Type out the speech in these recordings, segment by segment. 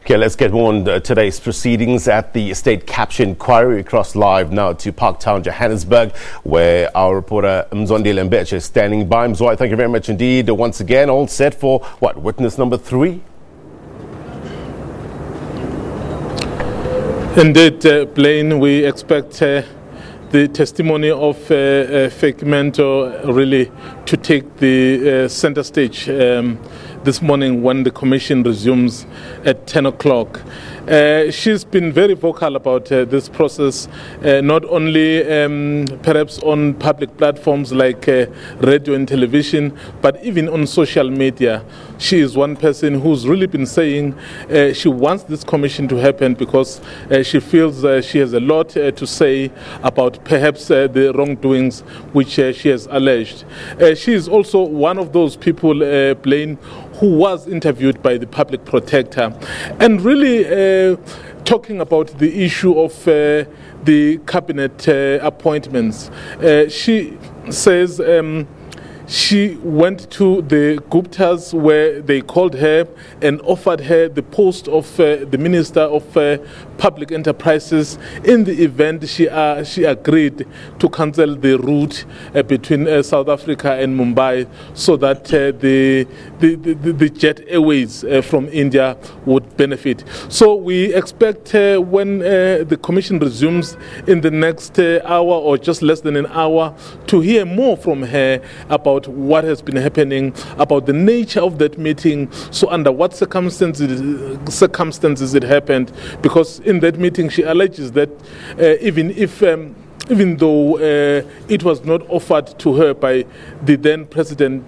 Okay, let's get on today's proceedings at the State Capture Inquiry. Across live now to Parktown, Johannesburg, where our reporter Mbeje is standing by. Mzwai, thank you very much indeed. Once again, all set for what, witness number 3? Indeed, Blaine, we expect the testimony of Vytjie Mentor really to take the center stage this morning when the commission resumes at 10 o'clock. She's been very vocal about this process, not only perhaps on public platforms like radio and television, but even on social media. She is one person who's really been saying she wants this commission to happen because she feels she has a lot to say about perhaps the wrongdoings which she has alleged. She is also one of those people, Blaine, who was interviewed by the public protector and really talking about the issue of the cabinet appointments. She says she went to the Guptas where they called her and offered her the post of the Minister of Public Enterprises in the event she agreed to cancel the route between South Africa and Mbeje so that the jet airways from India would benefit. So we expect when the commission resumes in the next hour or just less than an hour to hear more from her about what has been happening, about the nature of that meeting, so under what circumstances it happened, because in that meeting she alleges that even though it was not offered to her by the then President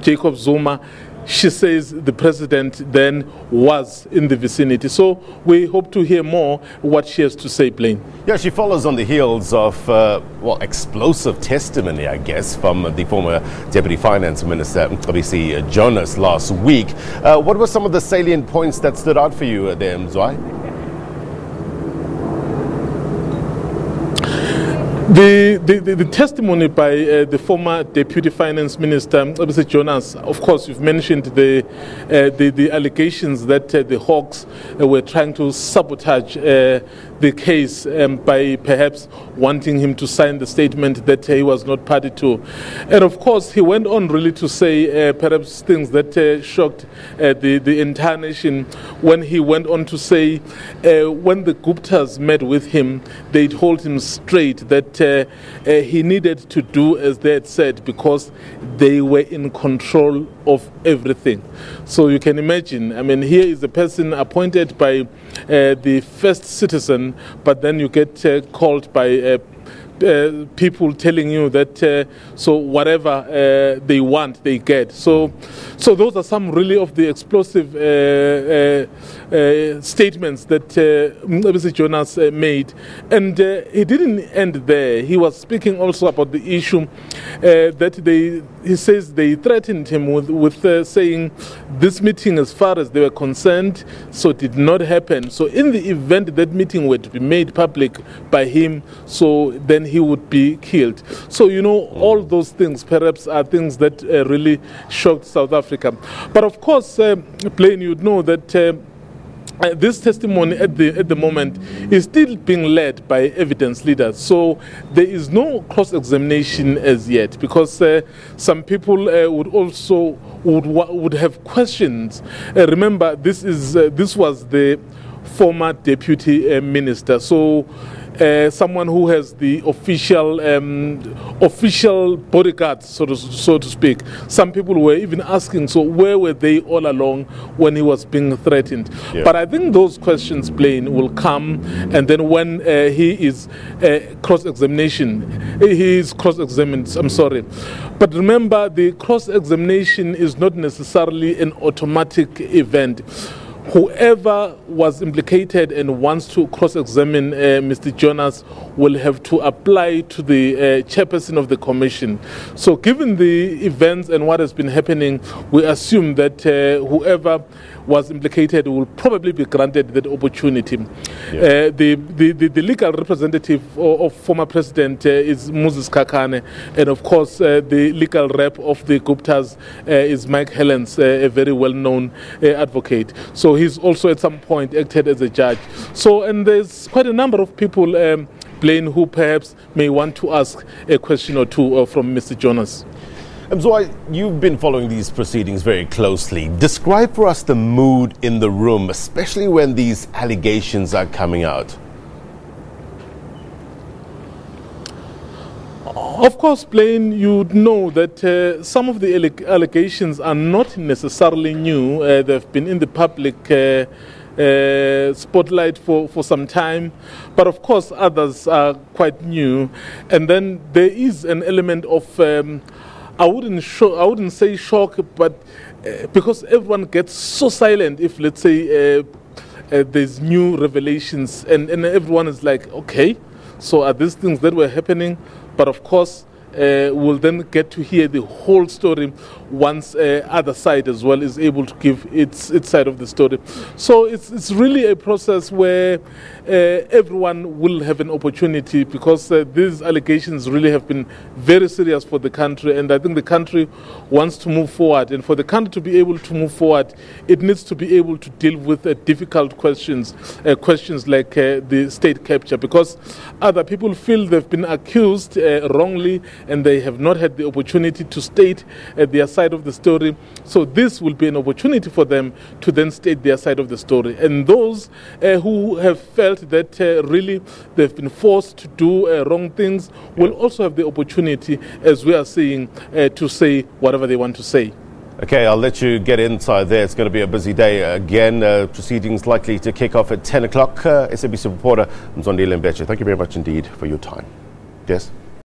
Jacob Zuma, she says the president then was in the vicinity. So we hope to hear more what she has to say, Blaine. Yeah, she follows on the heels of, explosive testimony, I guess, from the former Deputy Finance Minister, SABC, Jonas, last week. What were some of the salient points that stood out for you there, Mzwai? The testimony by the former Deputy Finance Minister, SABC Jonas, of course, you've mentioned the allegations that the Hawks were trying to sabotage the case by perhaps wanting him to sign the statement that he was not party to. And of course, he went on really to say perhaps things that shocked the entire nation when he went on to say when the Guptas met with him, they told him straight that he needed to do as they had said because they were in control of everything. So you can imagine, I mean, here is a person appointed by the first citizen, but then you get called by people telling you that so whatever they want, they get. So those are some really of the explosive statements that SABC Jonas made. And he didn't end there. He was speaking also about the issue that he says they threatened him with saying this meeting, as far as they were concerned, so did not happen. So in the event that meeting were to be made public by him, so then he would be killed. So, you know, all those things perhaps are things that really shocked South Africa. But of course, Blaine, you'd know that this testimony at the moment is still being led by evidence leaders. So there is no cross-examination as yet, because some people would have questions. Remember, this was the former deputy minister. So someone who has the official bodyguards, so to speak. Some people were even asking, so where were they all along when he was being threatened? Yeah. But I think those questions, Blaine, will come, and then when he is cross-examined, I'm sorry. But remember, the cross-examination is not necessarily an automatic event. Whoever was implicated and wants to cross-examine Mr. Jonas will have to apply to the chairperson of the commission. So given the events and what has been happening, we assume that whoever was implicated will probably be granted that opportunity. Yeah. The legal representative of former president is Moses Kakane, and of course the legal rep of the Guptas is Mike Helens, a very well-known advocate. So he's also at some point acted as a judge. So, and there's quite a number of people, Blaine, who perhaps may want to ask a question or two from Mr. Jonas. Mzwai, you've been following these proceedings very closely. Describe for us the mood in the room, especially when these allegations are coming out. Of course, Blaine, you'd know that some of the allegations are not necessarily new. They've been in the public spotlight for some time, but of course others are quite new. And then there is an element of I wouldn't say shock, but because everyone gets so silent if, let's say, there's new revelations, and everyone is like, okay, so are these things that were happening? But of course, we'll then get to hear the whole story once other side as well is able to give its side of the story. So it's really a process where everyone will have an opportunity, because these allegations really have been very serious for the country, and I think the country wants to move forward, and for the country to be able to move forward, it needs to be able to deal with difficult questions like the state capture, because other people feel they've been accused wrongly and they have not had the opportunity to state their side of the story. So this will be an opportunity for them to then state their side of the story. And those who have felt that really they've been forced to do wrong things will also have the opportunity, as we are seeing, to say whatever they want to say. Okay, I'll let you get inside there. It's going to be a busy day again. Proceedings likely to kick off at 10 o'clock. SABC reporter Mbeje. Thank you very much indeed for your time. Yes?